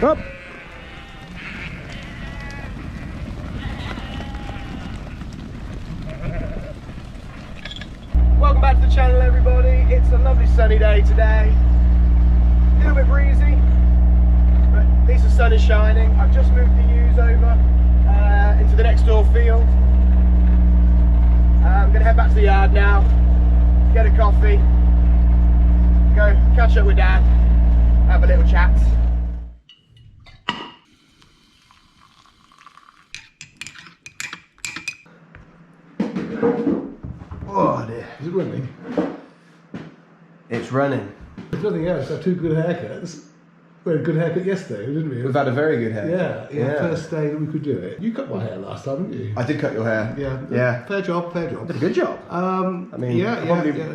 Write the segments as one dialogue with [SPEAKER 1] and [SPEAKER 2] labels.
[SPEAKER 1] Up. Welcome back to the channel, everybody. It's a lovely sunny day today. A little bit breezy, but at least the sun is shining. I've just moved the ewes over into the next door field. I'm going to head back to the yard now, get a coffee, go catch up with Dad, have a little chat. Oh dear.
[SPEAKER 2] Is it running?
[SPEAKER 1] It's running.
[SPEAKER 2] If nothing else, I have two good haircuts. We had a good haircut yesterday, didn't we?
[SPEAKER 1] We've had a very good hair.
[SPEAKER 2] Yeah. First day that we could do it. You cut my hair last time, didn't you?
[SPEAKER 1] I did cut your hair.
[SPEAKER 2] Yeah. Fair job. Did
[SPEAKER 1] a good job. I mean,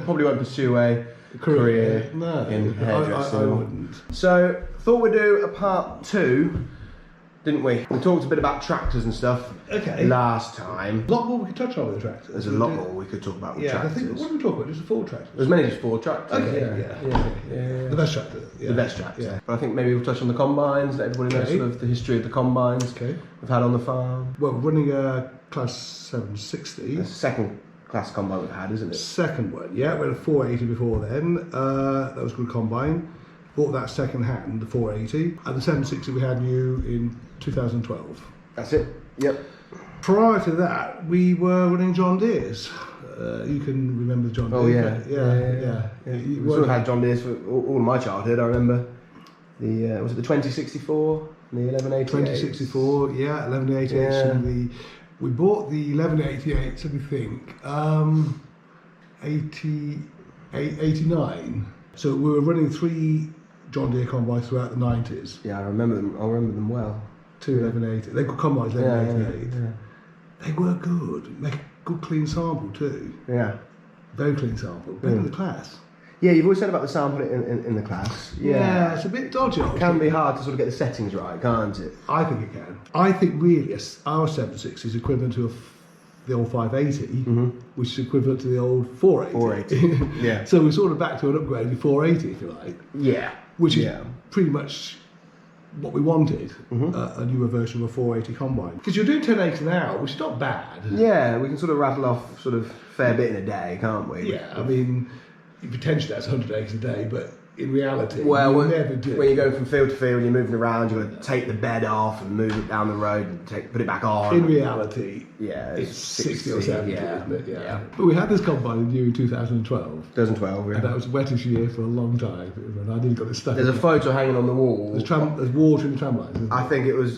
[SPEAKER 1] probably won't pursue a career in hairdressing.
[SPEAKER 2] I wouldn't.
[SPEAKER 1] So, thought we'd do a part 2, didn't we? We talked a bit about tractors and stuff last time.
[SPEAKER 2] A lot more we could touch on with the tractors.
[SPEAKER 1] There's a lot more we could talk about with tractors.
[SPEAKER 2] I think, what did we talk about? Just the Ford tractors?
[SPEAKER 1] There's mainly just Ford tractors.
[SPEAKER 2] Okay, The best tractor.
[SPEAKER 1] The best tractor. Yeah. But I think maybe we'll touch on the combines, let everybody know sort of the history of the combines we've had on the farm.
[SPEAKER 2] Well, we're running a Claas 760.
[SPEAKER 1] That's the second class combine we've had, isn't it?
[SPEAKER 2] Second one, yeah. We had a 480 before then. That was a good combine. Bought that second hand, the 480. And the 760 we had new in 2012.
[SPEAKER 1] That's it. Yep.
[SPEAKER 2] Prior to that, we were running John Deeres. You can remember John Deere.
[SPEAKER 1] Yeah. We sort of had John Deeres for all my childhood. I remember the was it the 2064 and the 1188?
[SPEAKER 2] 2064, yeah, 1188. Yeah. We bought the 1188, so we think 89. So we were running 3 John Deere combines throughout the 90s.
[SPEAKER 1] Yeah, I remember them well.
[SPEAKER 2] 2 1180. They got combines 1188. Yeah. They were good. Make a good clean sample too.
[SPEAKER 1] Yeah.
[SPEAKER 2] Very clean sample. Better than the Claas.
[SPEAKER 1] Yeah, you've always said about the sample in the Claas.
[SPEAKER 2] Yeah, it's a bit dodgy.
[SPEAKER 1] It can be hard to sort of get the settings right, can't it?
[SPEAKER 2] I think it can. I think really our 760 is equivalent to the old 580, which is equivalent to the old 480.
[SPEAKER 1] 480. Yeah.
[SPEAKER 2] So we're sort of back to an upgrade to 480, if you like.
[SPEAKER 1] Yeah.
[SPEAKER 2] Which is pretty much what we wanted, a newer version of a 480 combine. Because you're doing 10 an hour, which is not bad.
[SPEAKER 1] Yeah, we can sort of rattle off sort of a fair bit in a day, can't we?
[SPEAKER 2] Yeah, I mean, potentially that's 100 acres a day, but in reality,
[SPEAKER 1] when
[SPEAKER 2] never do.
[SPEAKER 1] When you're going from field to field, you're moving around, you've got to take the bed off and move it down the road and put it back on.
[SPEAKER 2] In reality,
[SPEAKER 1] it's
[SPEAKER 2] 60 or 70, isn't it?
[SPEAKER 1] Yeah.
[SPEAKER 2] But we had this combine new in 2012.
[SPEAKER 1] 2012, yeah.
[SPEAKER 2] And that was the wettest year for a long time. And I nearly got it stuck.
[SPEAKER 1] There's a photo hanging on the wall.
[SPEAKER 2] There's water in the tram lines, isn't there?
[SPEAKER 1] I think it was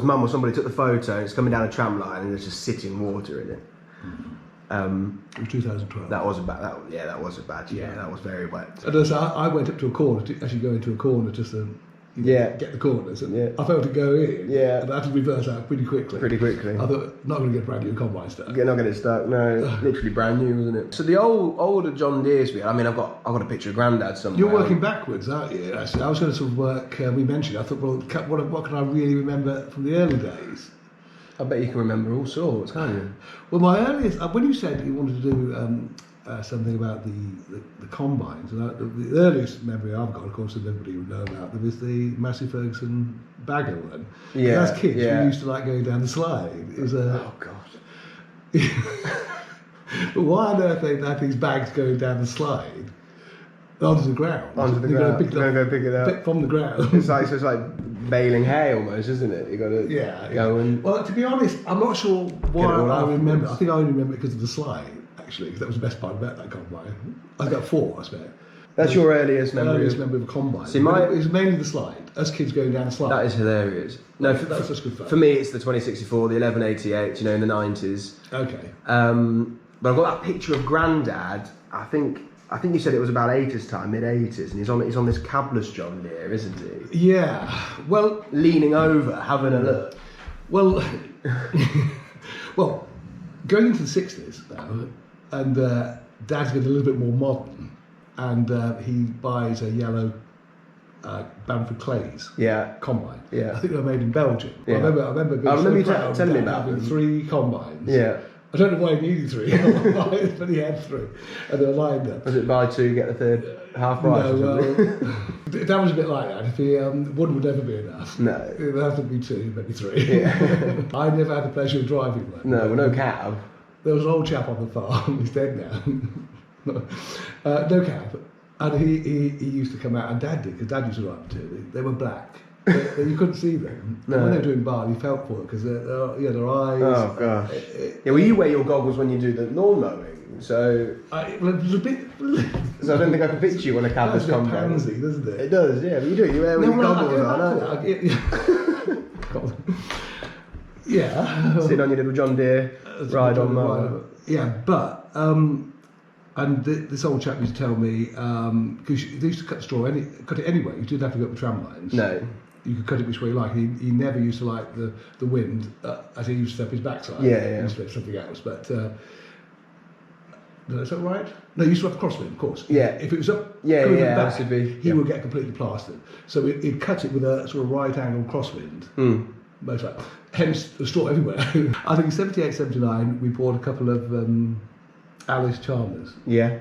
[SPEAKER 1] Mum or somebody took the photo, and it's coming down a tram line and there's just sitting water in it.
[SPEAKER 2] It was 2012.
[SPEAKER 1] That was a bad year. That was very wet.
[SPEAKER 2] And so I went up to a corner, to actually go into a corner just to get the corners. And I failed to go in. Yeah. And I had to reverse out pretty quickly. I thought, not going to get brand new combine stuck.
[SPEAKER 1] Not going to get stuck, no. Literally brand new, wasn't it? So the older John Deeres, I mean, I've got a picture of Grandad somewhere.
[SPEAKER 2] You're working backwards, aren't you? Actually, I was going to sort of work, we mentioned, I thought, well, what can I really remember from the early days?
[SPEAKER 1] I bet you can remember all sorts, can't you?
[SPEAKER 2] Well, my earliest, when you said you wanted to do something about the combines, and the earliest memory I've got, of course, and everybody would know about them, is the Massey Ferguson bagger one. Yeah. As kids, we used to like going down the slide. It was
[SPEAKER 1] oh God.
[SPEAKER 2] But why on earth they had these bags going down the slide? Onto the ground.
[SPEAKER 1] You're going to pick it up.
[SPEAKER 2] Pick from the ground.
[SPEAKER 1] It's like baling hay almost, isn't it? You got to go and.
[SPEAKER 2] Well, to be honest, I'm not sure why I remember. I think I only remember it because of the slide, actually, because that was the best part about that combine. I got 4, I suppose.
[SPEAKER 1] That's your earliest memory.
[SPEAKER 2] Earliest memory of a combine.
[SPEAKER 1] See,
[SPEAKER 2] it was mainly the slide. Us kids going down the slide.
[SPEAKER 1] That is hilarious. No,
[SPEAKER 2] that's just good fun.
[SPEAKER 1] For me, it's the 2064, the 1188. In the 90s.
[SPEAKER 2] Okay.
[SPEAKER 1] But I've got that picture of Grandad. I think you said it was about 80s time, mid 80s, and he's on this cabless John Deere, isn't he?
[SPEAKER 2] Yeah. Well,
[SPEAKER 1] leaning over, having a look.
[SPEAKER 2] Well, going into the 60s now, and Dad's getting a little bit more modern, and he buys a yellow Bamford Clays combine. Yeah. I think they were made in Belgium. Yeah. I remember you telling me about them. 3 combines.
[SPEAKER 1] Yeah.
[SPEAKER 2] I don't know why he needed 3, but he had 3, and they were lined up.
[SPEAKER 3] Was it buy 2 get the third half price?
[SPEAKER 2] No,
[SPEAKER 3] or something?
[SPEAKER 2] that was a bit like that. If he, 1 would never be enough.
[SPEAKER 3] No.
[SPEAKER 2] It would have to be 2, maybe 3.
[SPEAKER 3] Yeah.
[SPEAKER 2] I never had the pleasure of driving one.
[SPEAKER 3] No, well, no cab.
[SPEAKER 2] There was an old chap on the farm. He's dead now. No cab, and he used to come out, and Dad did, because Dad used to ride them too. They were black. You couldn't see them.
[SPEAKER 3] No.
[SPEAKER 2] And when they were doing barn, you felt for it because their eyes.
[SPEAKER 3] Oh gosh. Yeah, well, you wear your goggles when you do the lawn mowing, so.
[SPEAKER 2] It was a bit.
[SPEAKER 3] So I don't think I can picture you when a cab has come down.
[SPEAKER 2] Pansy, doesn't it?
[SPEAKER 3] It does, yeah. But you do. You wear with your goggles on.
[SPEAKER 2] Yeah.
[SPEAKER 3] Sitting on your little John Deere ride on mower.
[SPEAKER 2] Yeah, but and this old chap used to tell me because they used to cut straw cut it anyway. You didn't have to go up the tram lines.
[SPEAKER 3] No.
[SPEAKER 2] You could cut it which way you like. He never used to like the wind as he used to step his backside.
[SPEAKER 3] Yeah.
[SPEAKER 2] He used to step something else, but. No, is that right? No, you used to have crosswind, of course.
[SPEAKER 3] Yeah.
[SPEAKER 2] If it was up,
[SPEAKER 3] back,
[SPEAKER 2] he would get completely plastered. So he'd cut it with a sort of right angle crosswind. Most like, hence the straw everywhere. I think in 78, 79, we bought a couple of Allis-Chalmers.
[SPEAKER 3] Yeah.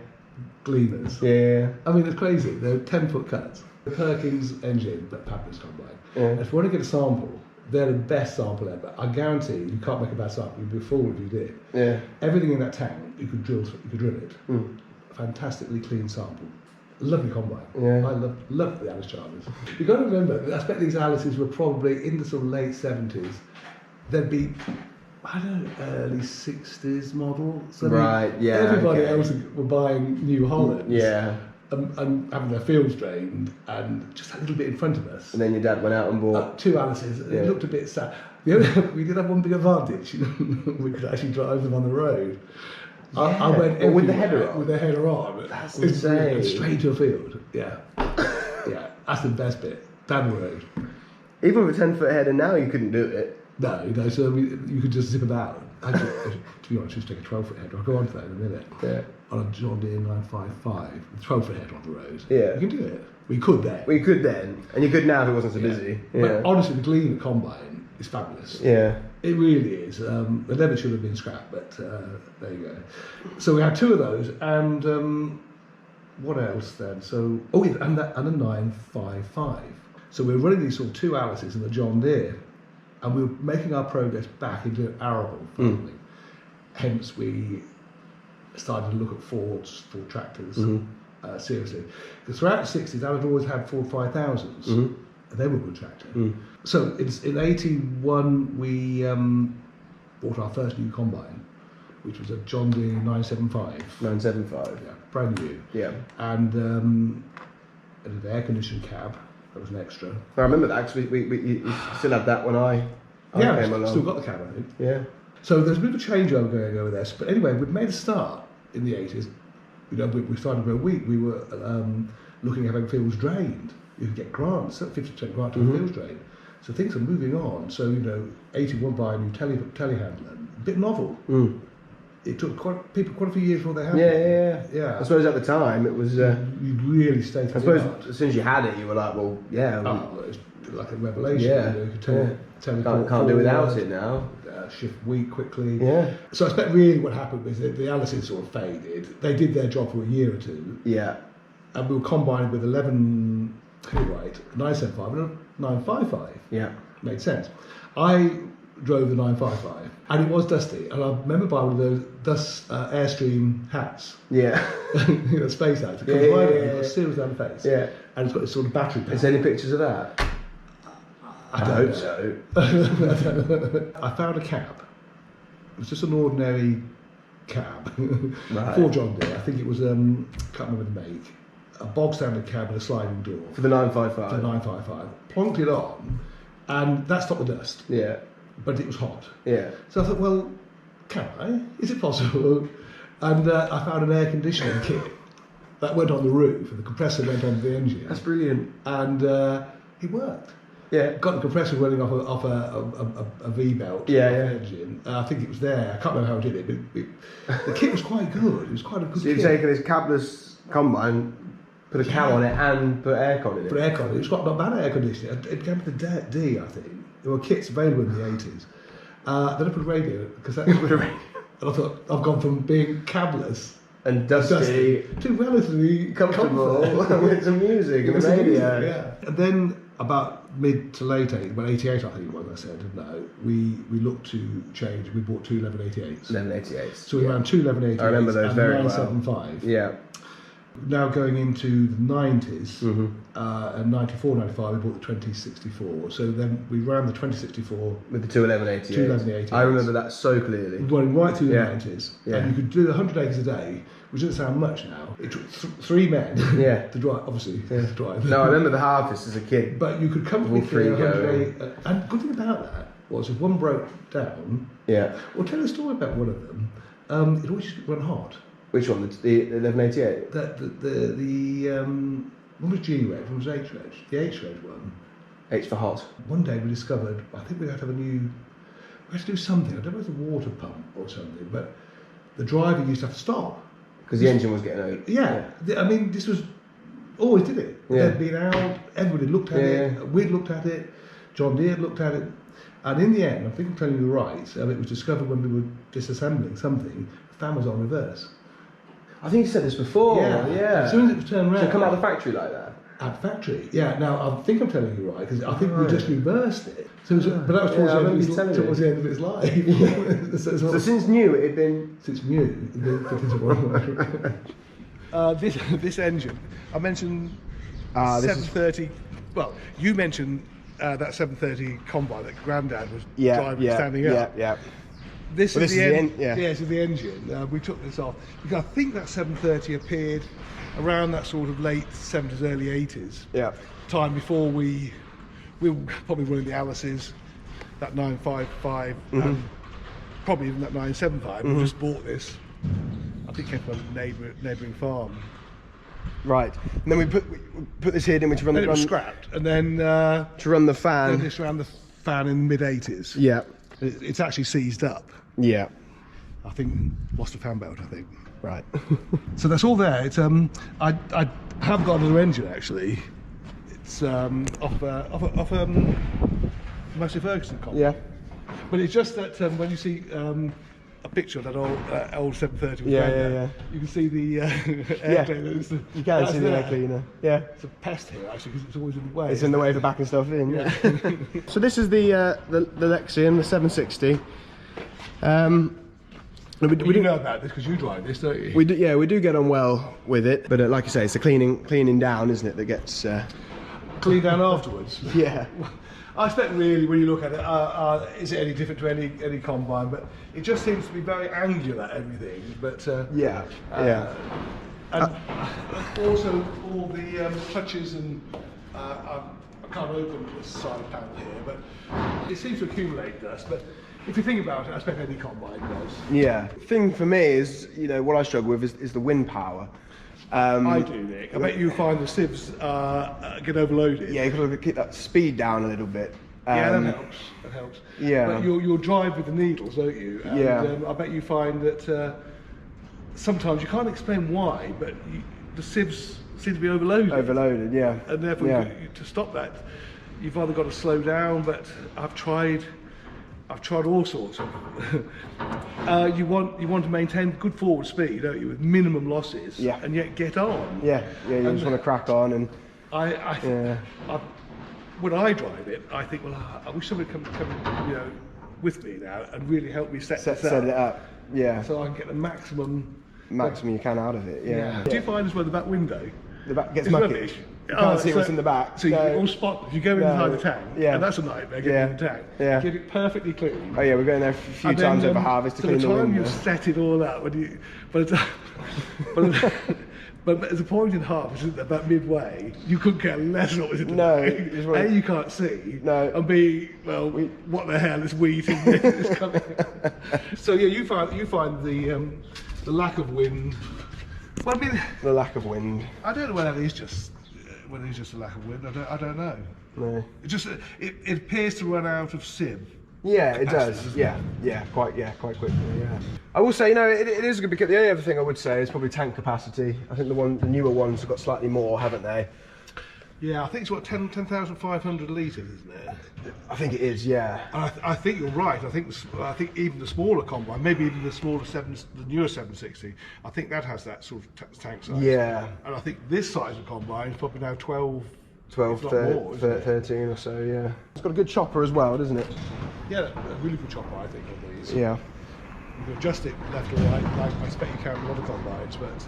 [SPEAKER 2] Gleaners.
[SPEAKER 3] Yeah.
[SPEAKER 2] I mean, it's crazy. They're 10-foot cuts. The Perkins engine, that fabulous combine.
[SPEAKER 3] Yeah.
[SPEAKER 2] And if you want to get a sample, they're the best sample ever. I guarantee you can't make a bad sample. You'd be a fool if you did.
[SPEAKER 3] Yeah.
[SPEAKER 2] Everything in that tank, you could drill it. Fantastically clean sample. Lovely combine.
[SPEAKER 3] Yeah.
[SPEAKER 2] I love the Allis-Chalmers. You've got to remember, I expect these Alices were probably in the sort of late 70s. They'd be, I don't know, early 60s model. So
[SPEAKER 3] Right, yeah.
[SPEAKER 2] Everybody else were buying New Hollands.
[SPEAKER 3] Yeah.
[SPEAKER 2] And having their fields drained, and just a little bit in front of us.
[SPEAKER 3] And then your dad went out and bought
[SPEAKER 2] 2 Alices.
[SPEAKER 3] Yeah.
[SPEAKER 2] It looked a bit sad. We did have one big advantage. We could actually drive them on the road.
[SPEAKER 3] Yeah.
[SPEAKER 2] I went
[SPEAKER 3] Well, with the
[SPEAKER 2] everywhere
[SPEAKER 3] header on.
[SPEAKER 2] With the header on.
[SPEAKER 3] That's
[SPEAKER 2] It's
[SPEAKER 3] insane.
[SPEAKER 2] straight to a field. Yeah. Yeah. That's the best bit. Down the road.
[SPEAKER 3] Even with a 10-foot header now, you couldn't do it.
[SPEAKER 2] No, so you could just zip about. Actually, to be honest, just take a 12-foot header. I'll go on to that in a minute.
[SPEAKER 3] Yeah.
[SPEAKER 2] On a John Deere 955, 12-foot header on the road.
[SPEAKER 3] Yeah.
[SPEAKER 2] You can do it. We could then.
[SPEAKER 3] Well, you could then, and you could now if it wasn't so busy. Yeah.
[SPEAKER 2] But honestly, the Glean combine is fabulous.
[SPEAKER 3] Yeah.
[SPEAKER 2] It really is. They never should have been scrapped, but there you go. So we had 2 of those, and what else then? So and a 955. So we were running these sort of 2 Alices and a John Deere, and we were making our progress back into arable farming. Hence, we started to look at Ford tractors seriously. Because throughout the 60s, I had always had Ford 5000s, and they were a good tractor. So in 81, we bought our first new combine, which was a John Deere 975.
[SPEAKER 3] 975.
[SPEAKER 2] Yeah, brand new.
[SPEAKER 3] Yeah.
[SPEAKER 2] And an air-conditioned cab. That was an extra.
[SPEAKER 3] I remember that because we still had that when I came along.
[SPEAKER 2] Still got the cab, I think.
[SPEAKER 3] Yeah.
[SPEAKER 2] So there's a bit of a changeover going over there. But anyway, we'd made a start in the 80s. We started for a week. We were looking at having fields drained. You could get grants, 50% grant to a fields drain. So things are moving on. So 81 buy a new telehandler, a bit novel. It took quite a few years before they had it.
[SPEAKER 3] Yeah. I suppose at the time it was.
[SPEAKER 2] You really stayed.
[SPEAKER 3] I suppose as soon as you had it, you were like, well, yeah.
[SPEAKER 2] It was like a revelation.
[SPEAKER 3] Yeah.
[SPEAKER 2] You could
[SPEAKER 3] Can't do without it now.
[SPEAKER 2] Shift wheat quickly.
[SPEAKER 3] Yeah.
[SPEAKER 2] So I expect really what happened was that the Allises sort of faded. They did their job for a year or 2.
[SPEAKER 3] Yeah.
[SPEAKER 2] And we were combined with 11, 975 and a 955.
[SPEAKER 3] Yeah.
[SPEAKER 2] Made sense. I drove the 955 and it was dusty. And I remember buying one of those dust Airstream hats.
[SPEAKER 3] Yeah.
[SPEAKER 2] Space hats. It
[SPEAKER 3] Yeah,
[SPEAKER 2] comes right
[SPEAKER 3] yeah,
[SPEAKER 2] in,
[SPEAKER 3] yeah.
[SPEAKER 2] got seals down the face.
[SPEAKER 3] Yeah.
[SPEAKER 2] And it's got this sort of battery pack.
[SPEAKER 3] Is there any pictures of that?
[SPEAKER 2] I
[SPEAKER 3] hope so.
[SPEAKER 2] I found a cab. It was just an ordinary cab.
[SPEAKER 3] Right.
[SPEAKER 2] For John Deere. I think it was, can't remember the make. A bog standard cab with a sliding door.
[SPEAKER 3] For the 955?
[SPEAKER 2] For the 955. Plonked it on, and that stopped the dust.
[SPEAKER 3] Yeah.
[SPEAKER 2] But it was hot.
[SPEAKER 3] Yeah.
[SPEAKER 2] So I thought, well, can I? Is it possible? And I found an air conditioning kit that went on the roof, and the compressor went on the engine.
[SPEAKER 3] That's brilliant.
[SPEAKER 2] And it worked.
[SPEAKER 3] Yeah.
[SPEAKER 2] Got the compressor running off a V belt.
[SPEAKER 3] Yeah,
[SPEAKER 2] off
[SPEAKER 3] yeah.
[SPEAKER 2] the engine. I think it was there. I can't remember how I did it, but the kit was quite good. It was quite a good
[SPEAKER 3] So you've
[SPEAKER 2] kit.
[SPEAKER 3] taken this cabless combine, put a cab on it, and put aircon in it.
[SPEAKER 2] Put aircon. It was quite not bad air conditioning. It came with the D, I think. There were kits available in the 80s. Then I put a radio because that. And I thought, I've gone from being cabless
[SPEAKER 3] and dusty
[SPEAKER 2] to relatively
[SPEAKER 3] comfortable with some music and the radio.
[SPEAKER 2] Yeah. And then about mid to late 80s, about 88 I think it was, I said, no, we looked to change. We bought two 1188s.
[SPEAKER 3] 1188s.
[SPEAKER 2] So we ran two 1188s.
[SPEAKER 3] I remember those very well.
[SPEAKER 2] 975.
[SPEAKER 3] Yeah.
[SPEAKER 2] Now going into the 90s, and 94, 95, we bought the 2064. So then we ran the 2064
[SPEAKER 3] with the two 1188s.
[SPEAKER 2] Two 1188s.
[SPEAKER 3] I remember that so clearly.
[SPEAKER 2] Running right through the 90s.
[SPEAKER 3] Yeah.
[SPEAKER 2] And you could do 100 acres a day, which doesn't sound much now. It took 3 men to drive, obviously, to drive.
[SPEAKER 3] No, I remember the harvest as a kid.
[SPEAKER 2] But you could comfortably clear 100 acres. And the good thing about that was if one broke down, well, tell a story about one of them. It always used to run hot.
[SPEAKER 3] Which one? The 1188?
[SPEAKER 2] The one was G-Reg, one was H-Reg. The H-Reg one.
[SPEAKER 3] H for hot.
[SPEAKER 2] One day we discovered, I think we had to have we had to do something, I don't know if it was a water pump or something, but the driver used to have to stop.
[SPEAKER 3] Because the engine was getting old.
[SPEAKER 2] Yeah. I mean, this was, always did it. They'd been out, everybody looked at it, we'd looked at it, John Deere looked at it, and in the end, I think I'm telling you the right, it was discovered when we were disassembling something, the fan was on reverse.
[SPEAKER 3] I think you said this before. Yeah.
[SPEAKER 2] As soon as it was turned around.
[SPEAKER 3] So come out of the factory like that?
[SPEAKER 2] At the factory, yeah. Now I think I'm telling you right because I think we just reversed it. So, but that was towards the end of its life.
[SPEAKER 3] So since new, it had been.
[SPEAKER 2] Since new, this engine, I mentioned 730. Well, you mentioned that 730 combine that Grandad was driving, standing up.
[SPEAKER 3] Yeah.
[SPEAKER 2] This is the engine. This is the engine. We took this off because I think that 730 appeared around that sort of late 70s, early 80s.
[SPEAKER 3] Yeah.
[SPEAKER 2] Time before we were probably running the Allis, that 955, probably even that 975. We just bought this. I think it came from a neighbouring farm.
[SPEAKER 3] Right. And then we put this here, didn't we, to run
[SPEAKER 2] it was scrapped, and then
[SPEAKER 3] to run the fan.
[SPEAKER 2] Then this ran the fan in the mid 80s.
[SPEAKER 3] Yeah.
[SPEAKER 2] It's actually seized up.
[SPEAKER 3] Yeah.
[SPEAKER 2] I think lost a fan belt, I think.
[SPEAKER 3] Right.
[SPEAKER 2] So that's all there. It's I have got another engine actually. It's off Massey Ferguson combine.
[SPEAKER 3] Yeah.
[SPEAKER 2] But it's just that when you see a picture of that old 730 with you can see the air cleaner.
[SPEAKER 3] You can see the air cleaner. Yeah.
[SPEAKER 2] It's a pest here actually because it's always in the way.
[SPEAKER 3] It's in the way for backing stuff in. Yeah. So this is the Lexion, the 760.
[SPEAKER 2] We do know about this because you drive this, don't you?
[SPEAKER 3] We do, we do get on well with it, but like I say, it's the cleaning down, isn't it, that gets
[SPEAKER 2] cleaned down afterwards.
[SPEAKER 3] Yeah.
[SPEAKER 2] I expect really when you look at it, is it any different to any combine? But it just seems to be very angular, everything. But and also all the clutches and I can't open this side panel here, but it seems to accumulate dust. But if you think about it, I expect any combine does.
[SPEAKER 3] Yeah. The thing for me is, what I struggle with is the wind power.
[SPEAKER 2] I do, Nick. I bet you find the sieves get overloaded.
[SPEAKER 3] Yeah, you've got to keep that speed down a little bit.
[SPEAKER 2] Yeah, that helps. That helps.
[SPEAKER 3] Yeah.
[SPEAKER 2] But you'll drive with the needles, don't you? And, I bet you find that sometimes you can't explain why, but the sieves seem to be overloaded.
[SPEAKER 3] Overloaded, yeah.
[SPEAKER 2] And therefore, to stop that, you've either got to slow down. But I've tried all sorts of. You want to maintain good forward speed, don't you, with minimum losses, and yet get on.
[SPEAKER 3] Yeah. You just want to crack on, and
[SPEAKER 2] when I drive it, I think, well, I wish somebody come with me now and really help me set it
[SPEAKER 3] up. Yeah.
[SPEAKER 2] So I can get the maximum
[SPEAKER 3] you can out of it. Yeah.
[SPEAKER 2] Do you find as well the back window?
[SPEAKER 3] The back gets mucky.
[SPEAKER 2] Rubbish.
[SPEAKER 3] You can't see what's in the back.
[SPEAKER 2] So you all spot if you go inside the tank, and that's a nightmare getting in the tank.
[SPEAKER 3] Yeah.
[SPEAKER 2] Get it perfectly clean.
[SPEAKER 3] Oh yeah, we're going there a few times over harvest to clean the window.
[SPEAKER 2] By the time you've set it all up, but there's a point in harvest, isn't there, about midway, you couldn't care less what was in the tank. A, you can't see.
[SPEAKER 3] No.
[SPEAKER 2] And B, well, what the hell is wheat in this coming? So yeah, you find the lack of wind. Well, I mean,
[SPEAKER 3] the lack of wind.
[SPEAKER 2] I don't know whether it is just a lack of wind. I don't know.
[SPEAKER 3] No.
[SPEAKER 2] It appears to run out of sieve.
[SPEAKER 3] Yeah, it does. Yeah, quite quickly. Yeah. I will say, it is good because the only other thing I would say is probably tank capacity. I think the newer ones have got slightly more, haven't they?
[SPEAKER 2] Yeah, I think it's what 10,500 litres, isn't it?
[SPEAKER 3] I think it is, yeah.
[SPEAKER 2] And I think you're right. I think even the smaller combine, maybe even the smaller the newer 760, I think that has that sort of tank size.
[SPEAKER 3] Yeah.
[SPEAKER 2] And I think this size of combine is probably now 12,
[SPEAKER 3] 12,
[SPEAKER 2] if not more,
[SPEAKER 3] 13 or so, yeah. It's got a good chopper as well, doesn't it?
[SPEAKER 2] Yeah, a really good chopper, I think, on these.
[SPEAKER 3] Yeah.
[SPEAKER 2] You can adjust it left or right, like I expect you can with other combines, but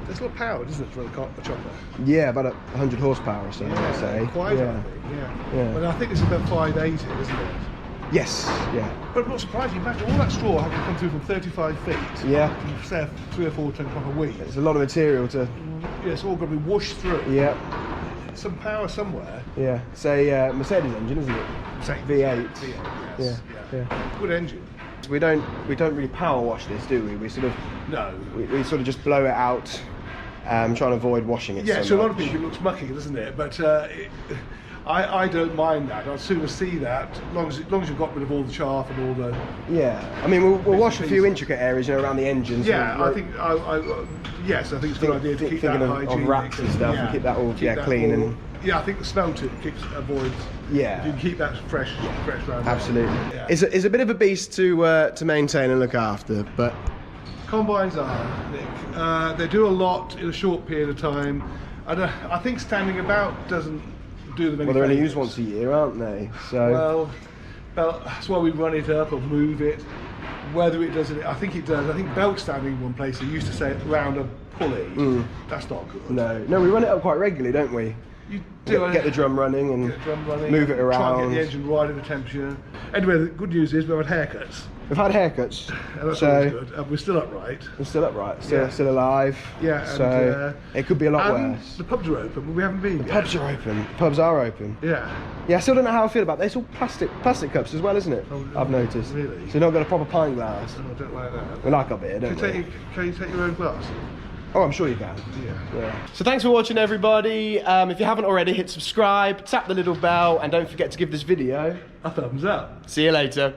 [SPEAKER 2] there's a lot of power, isn't it, for a chopper?
[SPEAKER 3] Yeah, about 100 horsepower or so, I'd say.
[SPEAKER 2] Quite,
[SPEAKER 3] yeah.
[SPEAKER 2] I think, yeah.
[SPEAKER 3] Yeah.
[SPEAKER 2] But I think it's about 580, isn't it?
[SPEAKER 3] Yes, yeah.
[SPEAKER 2] But I'm not surprised, you imagine all that straw having to come through from 35 feet.
[SPEAKER 3] Yeah.
[SPEAKER 2] And say 3 or 4 ton a week.
[SPEAKER 3] There's a lot of material to...
[SPEAKER 2] Yeah, it's all got to be washed through.
[SPEAKER 3] Yeah.
[SPEAKER 2] Some power somewhere.
[SPEAKER 3] Yeah. Say Mercedes engine, isn't it? V8.
[SPEAKER 2] V8, yes.
[SPEAKER 3] Yeah.
[SPEAKER 2] Good engine.
[SPEAKER 3] We don't really power wash this, do we? We sort of
[SPEAKER 2] No.
[SPEAKER 3] we sort of just blow it out, trying to avoid washing it.
[SPEAKER 2] Yeah,
[SPEAKER 3] so
[SPEAKER 2] so a lot of
[SPEAKER 3] much.
[SPEAKER 2] people it looks mucky, doesn't it? But I don't mind that. I'd sooner see that, as long as you've got rid of all the chaff and all the.
[SPEAKER 3] Yeah, I mean we'll wash a few
[SPEAKER 2] pieces.
[SPEAKER 3] intricate areas, you know, around the engines.
[SPEAKER 2] Yeah,
[SPEAKER 3] sort of,
[SPEAKER 2] I think yes, I think it's a good idea to keep that
[SPEAKER 3] thinking
[SPEAKER 2] hygiene.
[SPEAKER 3] of wraps and stuff, and keep that all clean and.
[SPEAKER 2] Yeah, I think the smell to it avoids.
[SPEAKER 3] Yeah.
[SPEAKER 2] If you can keep that fresh around.
[SPEAKER 3] Absolutely.
[SPEAKER 2] Yeah.
[SPEAKER 3] It's a bit of a beast to maintain and look after, but
[SPEAKER 2] Combines are, Nick. They do a lot in a short period of time. I think standing about doesn't do them any
[SPEAKER 3] they're only
[SPEAKER 2] favours.
[SPEAKER 3] used once a year, aren't they? So
[SPEAKER 2] Well, that's why we run it up or move it. Whether it does it, I think it does. I think belt standing in one place, they used to say round a pulley. That's not good.
[SPEAKER 3] no, we run it up quite regularly, don't we?
[SPEAKER 2] You do
[SPEAKER 3] Get the drum running and
[SPEAKER 2] get the drum running,
[SPEAKER 3] move it
[SPEAKER 2] Try
[SPEAKER 3] around.
[SPEAKER 2] and get the engine right at the temperature. Anyway, the good news is we've had haircuts.
[SPEAKER 3] We've had haircuts,
[SPEAKER 2] And that's
[SPEAKER 3] so
[SPEAKER 2] always good. And we're still upright.
[SPEAKER 3] we're still upright,
[SPEAKER 2] Yeah.
[SPEAKER 3] still alive.
[SPEAKER 2] Yeah,
[SPEAKER 3] So it could be a lot
[SPEAKER 2] and
[SPEAKER 3] worse.
[SPEAKER 2] the pubs are open, but we haven't been yet.
[SPEAKER 3] Pubs are open. The pubs are open.
[SPEAKER 2] Yeah.
[SPEAKER 3] Yeah, I still don't know how I feel about that. It's all plastic cups as well, isn't it?
[SPEAKER 2] Oh,
[SPEAKER 3] I've noticed.
[SPEAKER 2] really?
[SPEAKER 3] So you've not got a proper pint glass.
[SPEAKER 2] Oh, I don't like that.
[SPEAKER 3] We like our beer, don't
[SPEAKER 2] Can
[SPEAKER 3] we?
[SPEAKER 2] you take your own glass?
[SPEAKER 3] Oh, I'm sure you can.
[SPEAKER 2] Yeah.
[SPEAKER 3] So thanks for watching, everybody. If you haven't already, hit subscribe, tap the little bell, and don't forget to give this video
[SPEAKER 2] A thumbs up.
[SPEAKER 3] See you later.